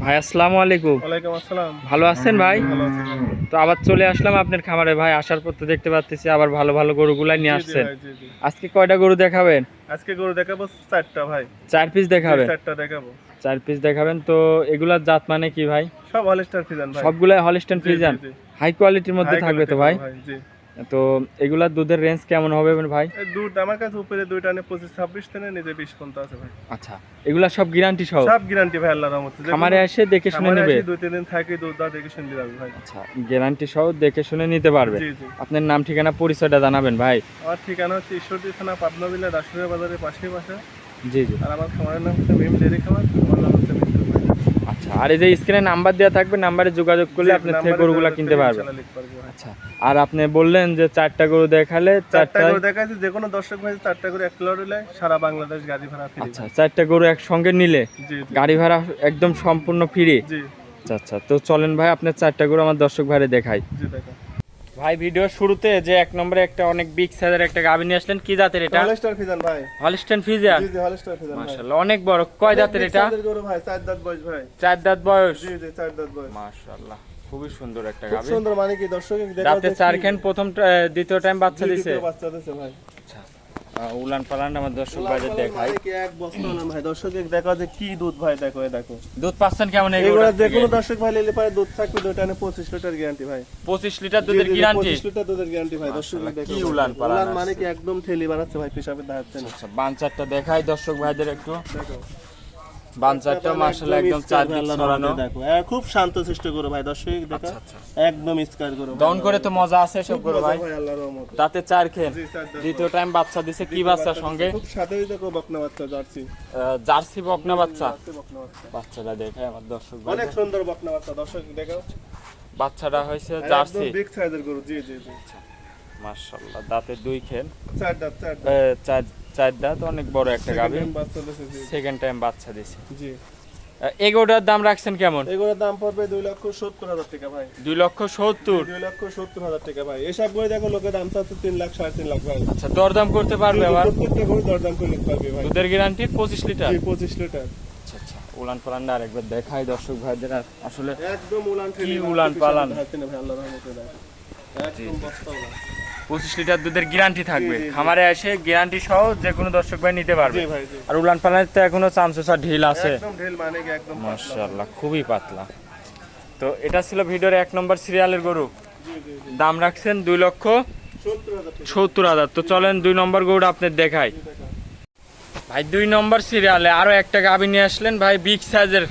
ভাই আসসালামু আলাইকুম। ওয়ালাইকুম আসসালাম। ভালো আছেন ভাই? ভালো আছি ভাই। তো আবার চলে আসলাম আপনার খামারে ভাই। আসার পর তো দেখতে পাচ্ছি আবার ভালো ভালো গরুগুলাই নিয়ে জি জি আসছেন। ভাই, জি জি। আজকে কয়টা গরু দেখাবেন? আজকে গরু দেখাবো 4টা ভাই। 4 পিস জি দেখাবেন? 4টা দেখাবো। 4 পিস দেখাবেন। তো এগুলার জাত মানে কি ভাই? সব হলস্টার ফ্রিজিয়ান ভাই। সবগুলাই হলিস্টাইন জি জি ফ্রিজিয়ান? জি। হাই কোয়ালিটির মধ্যে হাই থাকবে তো কোয়ালিটি ভাই? ভাই, জি। তো এগুলার দুধের রেঞ্জ কেমন হবে ভাই? এই দুধ আমার কাছে উপরে দুইটা নে 25-26 টানে নিচে 20 পর্যন্ত আছে ভাই। আচ্ছা, এগুলা সব গ্যারান্টি সহ? সব গ্যারান্টি ভাই আল্লাহর রহমতে। খামারে এসে দেখে শুনে খামারে নেবে? এসে 2-3 দিন থাকি দুধ দা দেখে শুনে যাবে ভাই। আচ্ছা, গ্যারান্টি সহ দেখে শুনে নিতে পারবে। জি জি। আপনার নাম ঠিকানা পরিচয়টা জানাবেন ভাই। আমার ঠিকানা হচ্ছে ঈশ্বরদী থানা, পাবনা জেলা, রাজশাহী বাজারের পাশেই বাসা। জি জি। আর আমার খামারের নাম হচ্ছে মিম ডেইরি খামার। আমার নাম হচ্ছে মিন্টু ভাই। আচ্ছা, আর এই যে স্ক্রিনে নাম্বার দেওয়া থাকবে, নাম্বারে যোগাযোগ করলে আপনি থেকে গরুগুলা কিনতে পারবেন। ইনশাআল্লাহ লিখতে পারবো ভাই। আচ্ছা, আর আপনি বললেন যে 4টা গরু দেখালে 4টা 4টা। গরু দেখাচ্ছি, যে কোনো দর্শক ভাই 4টা করে 1 লট হলে সারা বাংলাদেশ গাড়ি ভাড়া ফ্রি। আচ্ছা, 4টা গরু একসঙ্গে নিলে জি জি গাড়ি ভাড়া একদম সম্পূর্ণ ফ্রি? জি আচ্ছা, তো চলেন ভাই আপনার 4টা গরু আমার দর্শক ভাইরে দেখাই। জি দেখো। ভাই ভিডিওর শুরুতে যে এক নম্বরে একটা অনেক বিগ সাইজের একটা গাভী নিয়ে আসলেন, কি জাতের এটা? হলস্টার ফ্রিজিয়ান ভাই। Holstein Friesian? জি জি হলস্টার ফ্রিজিয়ান ভাই। মাশাআল্লাহ, অনেক বড়। কয় দাঁতের এটা? গরু ভাই, 4 দাঁত বয়স ভাই। 4 দাঁত বয়স? জি জি 4 দাঁত বয়স। মাশাআল্লাহ, খুবই সুন্দর একটা খুব গাভী। সুন্দর, মানে কি দর্শক দেখো দাঁতে 4 খান, প্রথম দ্বিতীয় টাইম বাচ্চা দিছে? দ্বিতীয় বাচ্চা দিছে ভাই। আচ্ছা, উলান পালান আমার দর্শক ভাইদের দেখাই। মানে কি এক বস্তা না ভাই, দর্শক দেখো যে কি দুধ ভাই, দেখো এই দেখো। দুধ পাচ্ছেন কেমন এগুলো যে কোনো দর্শক ভাই নিলে পারে দুধ থাকবে দুইটা নে 25 লিটার গ্যারান্টি ভাই। 25 লিটার দুধের গ্যারান্টি? 25 লিটার দুধের গ্যারান্টি ভাই। দর্শক দেখো কি উলান পালান উলান মানে কি একদম ঠেলি বানাচ্ছে ভাই, পেশাবের দাঁড়াচ্ছে না। আচ্ছা, বানচারটা দেখাই দর্শক ভাইদের একটু। দেখো বানচারটা মাশাআল্লাহ একদম চার দিক ছড়ানো। দেখো খুব শান্তশিষ্ট করো ভাই, দর্শক দেখো আচ্ছা, একদম স্কার করো দহন করে তো মজা আছে সব করো ভাই। ভাই আল্লাহর রহমতে। দাঁতে 4 খেন, জি, 4 দাঁত। দ্বিতীয় টাইম বাচ্চা দিছে। কি বাচ্চার সঙ্গে? খুব সাথেই দেখো বকনা বাচ্চা জার্সি। জার্সি বকনা বাচ্চা? বকনা বাচ্চা বাচ্চাটা দেখাই আমার দর্শক ভাই। অনেক সুন্দর বকনা বাচ্চা, দর্শক দেখো। বাচ্চাটা হয়েছে একদম জার্সি? বিগ সাইজের গরু। জি জি জি। মাশাআল্লাহ, দাঁতে 2 খেন, 4 দাঁত 4 দাঁত। 4 দাঁত, অনেক বড় একটা গাভী। বাচ্চা দিছে। জি সেকেন্ড টাইম বাচ্চা দিছে। জি। এগোটার দাম রাখছেন কেমন? এগুলোর দাম পড়বে 2,70,000 টাকা ভাই। 2,70,000? 2,70,000 টাকা ভাই। এসব বই দেখো লোকে দাম চাচ্ছে 3 লাখ 3.5 লাখ ভাই। আচ্ছা, দরদাম করতে পারবে আবার? প্রত্যেকটা গরু দরদাম করে নিতে পারবে ভাই। দুধের গ্যারান্টি 25 লিটার? জি 25 লিটার। আচ্ছা, উলান পালানটা আরেকবার দেখাই দর্শক ভাইদের। আসলে একদম উলান ঠেলি কি উলান পালান। হাতে না ভাই, আল্লাহর রহমতে দেখো। একদম বস্তা উলান। 25 লিটার দুধের গ্যারান্টি থাকবে। জি, জি, জি। খামারে এসে গ্যারান্টি সহ যে কোনো দর্শক ভাই নিতে পারবে। জি ভাই জি। আর উলান পালানের তো এখনো চামচুসা ঢিল আছে। একদম ঢেল, মানে কি একদম পাতলা। মাশাআল্লাহ, খুবই পাতলা। তো এটা ছিল ভিডিওর 1 নম্বর সিরিয়ালের গরু। জি জি জি। দাম রাখছেন 2,70,000 টাকা। 70,000 টাকা। তো চলেন 2 নম্বর গরুটা আপনার দেখাই। জি দেখো। ভাই 2 নম্বর সিরিয়ালে আরো একটা গাভী নিয়ে আসলেন ভাই, বিগ সাইজের।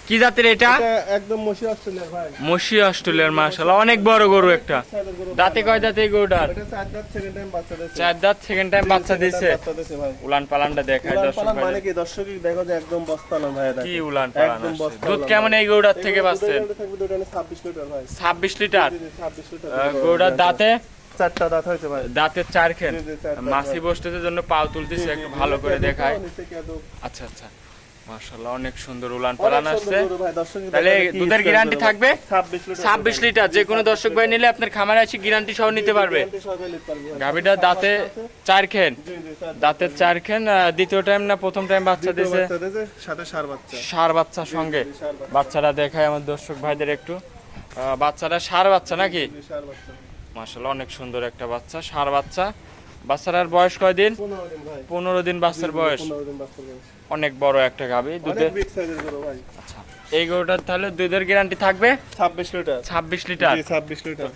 কি জাতের এটা? এটা একদম মশি অস্ট্রেলিয়ার ভাই। মশি অস্ট্রেলিয়ার, মাশাআল্লাহ অনেক বড় গরু একটা। সাইজের গরু। দাঁতে কয় দাঁত এই গরুটার? এটা 4 দাঁত, সেকেন্ড টাইম বাচ্চা দিছে। 4 দাঁত, সেকেন্ড টাইম বাচ্চা দিছে। বাচ্চা দিছে ভাই। উলান পালানটা দেখায় উলান দর্শক পালান ভাই। মানে কি দর্শক দেখো যে একদম বস্তা উলান ভাই, দেখো কি উলান পালান একদম আসছে। বস্তা দুধ উলান কেমন ভাই। এই গরুটার থেকে পাচ্ছেন? এগুলো থাকবে দুটো নে 26 লিটার ভাই। 26 লিটার? জি জি 26 লিটার। গরুটার দাঁতে? 4টা দাঁত হয়েছে ভাই। দাঁতে 4 খেন। জি, জি, 4 দাঁত মাছি ভাই। বসতেছে জন্য পাও তুলতেছে, একটু ভালো করে দেখায়। নিচে কি আদৌ? আচ্ছা, মাশাআল্লাহ অনেক সুন্দর উলান পালান অনেক আসছে। সুন্দর গরু ভাই, দর্শক তাহলে দেখো কি দুধের স্টাইল গ্যারান্টি গরু। থাকবে? 26 লিটার। 26 লিটার যে কোনো দর্শক ভাই নিলে আপনার খামারে এসে গ্যারান্টি সহ নিতে পারবে। গ্যারান্টি সহকারে নিতে পারবে ভাই। গাভীটা দাঁতে 4 খেন? জি জি 4 দাঁতের 4 খেন। দ্বিতীয় টাইম না প্রথম টাইম বাচ্চা দিছে? বাচ্চা দিছে, সাথে সার বাচ্চা। ষাঁড় বাচ্চা সঙ্গে? জি, ষাঁড় বাচ্চা। বাচ্চাটা দেখায় আমার দর্শক ভাইদের একটু। বাচ্চাটা ষাঁড় বাচ্চা নাকি? জি, সার বাচ্চা। মাশাআল্লাহ অনেক সুন্দর একটা বাচ্চা, ষাঁড় বাচ্চা। বাচ্চাটার বয়স কয়দিন? 15 দিন ভাই। 15 দিন বাচ্চার বয়স। 15 দিন বাচ্চা বয়স। অনেক বড় একটা গাভী দুধে। অনেক বিগ সাইজের গরু ভাই। আচ্ছা, এই গরুটার তাহলে দুধের গ্যারান্টি থাকবে 26 লিটার। 26 লিটার? জি 26 লিটার।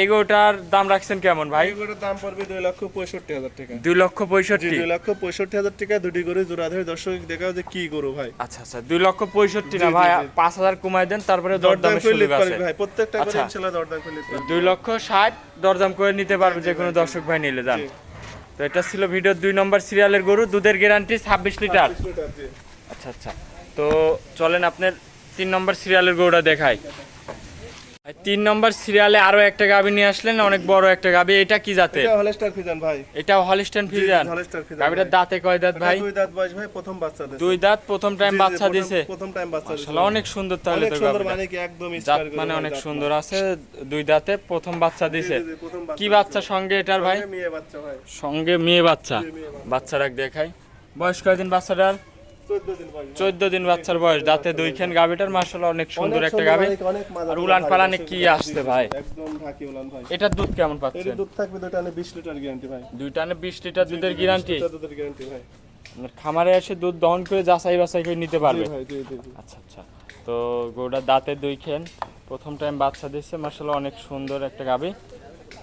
এই গরুটার দাম রাখছেন কেমন ভাই? এই গরুর দাম পড়বে 2,65,000 টাকা। 2,65,000? জি 2,65,000 টাকা। দুটি গরু জোড়া ধরে দর্শক দেখাও যে কি গরু ভাই। আচ্ছা, 2,65,000 না জি, ভাই? জি, জি। 5,000 কমাই দেন, তারপরে দরদাম দরদামের করে সুযোগ নিতে আছে। পারবে ভাই, প্রত্যেকটা গরু আচ্ছা। ইনশাআল্লাহ দরদাম করে নিতে পারবে। 2,60,000 দরদাম করে নিতে পারবে যে কোনো দর্শক ভাই নিলে যান। জি। তো এটা ছিল ভিডিওর 2 নম্বর সিরিয়ালের গরু, দুধের গ্যারান্টি 26 লিটার। 26 লিটার জি। আচ্ছা, তো চলেন আপনার 3 নম্বর সিরিয়ালের গরুটা দেখাই। 3 নম্বর সিরিয়ালে আরো একটা গাভী নিয়ে আসলেন, অনেক বড় একটা গাভী। এটা কি জাতের? এটা হলস্টার ফ্রিজিয়ান ভাই। এটাও হলিস্টাইন ফ্রিজিয়ান? Holstein Friesian. গাভীটার দাঁতে কয় দাঁত ভাই? 2 দাঁত বয়স ভাই, প্রথম বাচ্চা দিছে। 2 দাঁত, প্রথম টাইম জি, জি, বাচ্চা দিছে? প্রথম টাইম বাচ্চা দিছে। মাশাআল্লাহ অনেক সুন্দর তাহলে অনেক তো সুন্দর, গাভীটা। মানে কি একদম জাত স্টার গরু মানে ভাই, অনেক জাত সুন্দর মানে। আছে। 2 দাঁতে প্রথম বাচ্চা দিছে? জি, জি, প্রথম বাচ্চা কি দিছে। বাচ্চা সঙ্গে এটার ভাই? মেয়ে বাচ্চা ভাই। সঙ্গে মেয়ে বাচ্চা? জি, মেয়ে বাচ্চা। বাচ্চারা দেখাই। বয়স কয়দিন বাচ্চাটার? 14 দিন ভাই। 14 দিন বাচ্চার বয়স, দাঁতে দুইখান গাবিটার মাশাআল্লাহ অনেক সুন্দর একটা গাবি। অনেক মাজা আর তোলা উলান ভাই, পালানে দর্শক কি দেখেন। আসছে ভাই? একদম ঢাকি উলান ভাই। এটার দুধ কেমন এর পাচ্ছেন? দুধ থাকবে 2 টানে 20 লিটার গ্যারান্টি ভাই। 2 টানে 20 লিটার দুধের গ্যারান্টি। দুধের গ্যারান্টি ভাই। আপনার খামারে এসে দুধ দহন করে যাচাই বাছাই করে নিতে পারবে। জি ভাই, জি জি জি। আচ্ছা আচ্ছা। তো গরুটার দাঁতের দুইখান, প্রথম টাইম বাচ্চা দিচ্ছে মাশাআল্লাহ অনেক সুন্দর একটা গাবি।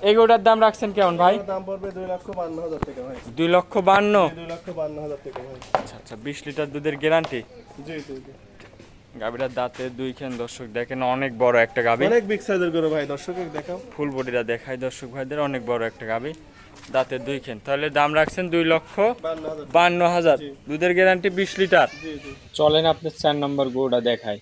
এই গরুটার দাম রাখছেন কেমন ভাই? এর দাম পড়বে 2,52,000 টাকা ভাই। 2,52,000। 2,52,000 টাকা ভাই। আচ্ছা আচ্ছা, 20 লিটার দুধের গ্যারান্টি। জি জি জি। গাবিটার দাঁতের দুইখান দর্শক দেখেন অনেক বড় একটা গাবি। অনেক বিগ সাইজের গরু ভাই, দর্শককে দেখাও। ফুল বডিটা দেখায় দর্শক ভাইদের, অনেক বড় একটা গাবি, দাঁতের দুইখান। তাহলে দাম রাখছেন 2,52,000। জি। দুধের গ্যারান্টি 20 লিটার। জি জি। চলেন আপনি 4 নম্বর গরুটা দেখাই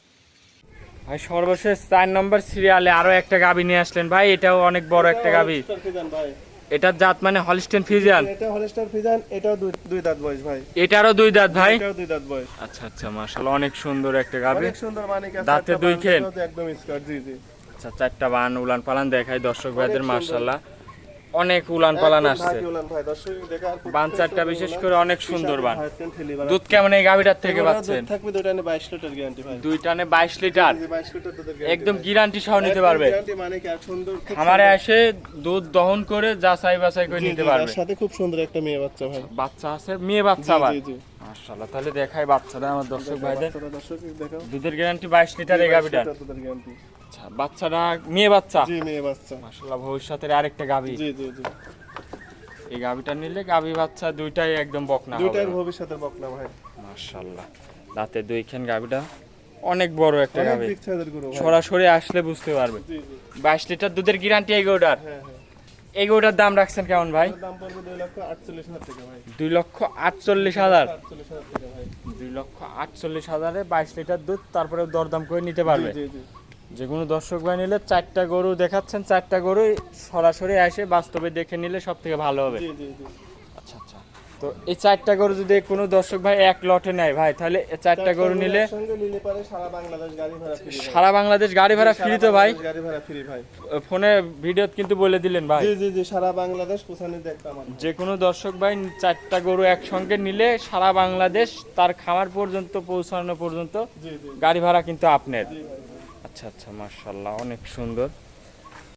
ভাই। সর্বশেষ 4 নম্বর সিরিয়ালে আরো একটা গাবি নিয়ে আসলেন ভাই, এটাও অনেক বড় একটা গাবি। হলস্টার ফ্রিজিয়ান ভাই। এটার জাত মানে হলিস্টেন ফ্রিজিয়ান। এটা হলস্টার ফ্রিজিয়ান, এটাও দুই দাঁত বয়স ভাই। এটারও 2 দাঁত ভাই। এটাও 2 দাঁত বয়স। আচ্ছা আচ্ছা, মাশাআল্লাহ অনেক সুন্দর একটা গাবি। অনেক সুন্দর মানিক আছে। দাঁতে একটা দুই বান খেন। তো একদম স্কয়ার। জি জি। আচ্ছা, 4টা বান উলান পালান দেখাই দর্শক ভাইদের, সুন্দর। মাশাআল্লাহ অনেক উলান পালান একদম আসছে। ঢাকি উলান ভাই, দর্শককে দেখা। আর বান 4টা বিশেষ করে অনেক সুন্দর বান। হাতকেন ঠেলি বান। দুধ কেমন এই গাবিটার থেকে পাচ্ছেন? দুধ থাকবে 2 টানে 22 লিটার গ্যারান্টি ভাই। 2 টানে 22 লিটার। জি, 22 লিটার দুধের গ্যারান্টি। একদম গ্যারান্টি সহ নিতে পারবে। গ্যারান্টি মানে কি আর সুন্দর, খুব খামারে সুন্দর। এসে দুধ দহন করে যাচাই বাছাই করে জি, নিতে জি, পারবে। তার সাথে খুব সুন্দর একটা মেয়ে বাচ্চা ভাই। বাচ্চা আছে, মেয়ে বাচ্চা আবার। জি জি। মাশাআল্লাহ, তাহলে দেখাই বাচ্চাটা আমার দর্শক ভাইদের। বাচ্চাটা দর্শককে দেখাও। দুধের গ্যারান্টি 22 লিটার এই গাবিটার। দুধের গ্যারান্টি। আচ্ছা, বাচ্চাটা মেয়ে বাচ্চা। জি, মেয়ে বাচ্চা। মাশাআল্লাহ, ভবিষ্যতের আরেকটা গাবি। জি জি জি। এই গাবিটা নিলে গাবি বাচ্চা দুইটাই একদম বকনা হবে। দুইটার ভবিষ্যতের বকনা ভাই। মাশাআল্লাহ, দাঁতে দুইখান গাবিটা অনেক বড় একটা অনেক গাবি। বিগ সাইজের গরু ভাই। সরাসরি আসলে বুঝতে পারবে। জি জি। 22 লিটার দুধের গ্যারান্টি এই গরুটার। হ্যাঁ হ্যাঁ। এই গরুটার দাম রাখছেন কেমন ভাই? এর দাম পড়বে 2,48,000 টাকা ভাই। 2,48,000। 48,000 টাকা ভাই। 2,48,000-এ 22 লিটার দুধ, তারপরে দরদাম করে নিতে পারবে। জি জি। যে কোনো দর্শক ভাই নিলে 4টা গরু দেখাচ্ছেন, 4টা গরুই সরাসরি এসে বাস্তবে দেখে নিলে সব থেকে ভালো হবে। জি জি জি। আচ্ছা আচ্ছা, তো এই 4টা গরু যদি কোনো দর্শক ভাই এক লটে নেয় ভাই, তাহলে এই 4টা গরু নিলে সঙ্গে নিলে পারে সারা বাংলাদেশ গাড়ি ভাড়া ফ্রি। সারা বাংলাদেশ গাড়ি ভাড়া ফ্রি তো ভাই? গাড়ি ভাড়া ফ্রি ভাই। ফোনে ভিডিওত কিন্তু বলে দিলেন ভাই। জি জি জি, সারা বাংলাদেশ পৌঁছানি দেখতাম আমার। যে কোনো দর্শক ভাই 4টা গরু একসঙ্গে নিলে সারা বাংলাদেশ তার খামার পর্যন্ত পৌঁছানো পর্যন্ত জি জি গাড়ি ভাড়া কিন্তু আপনার। জি ভাই। আচ্ছা আচ্ছা, মাশাআল্লাহ অনেক সুন্দর।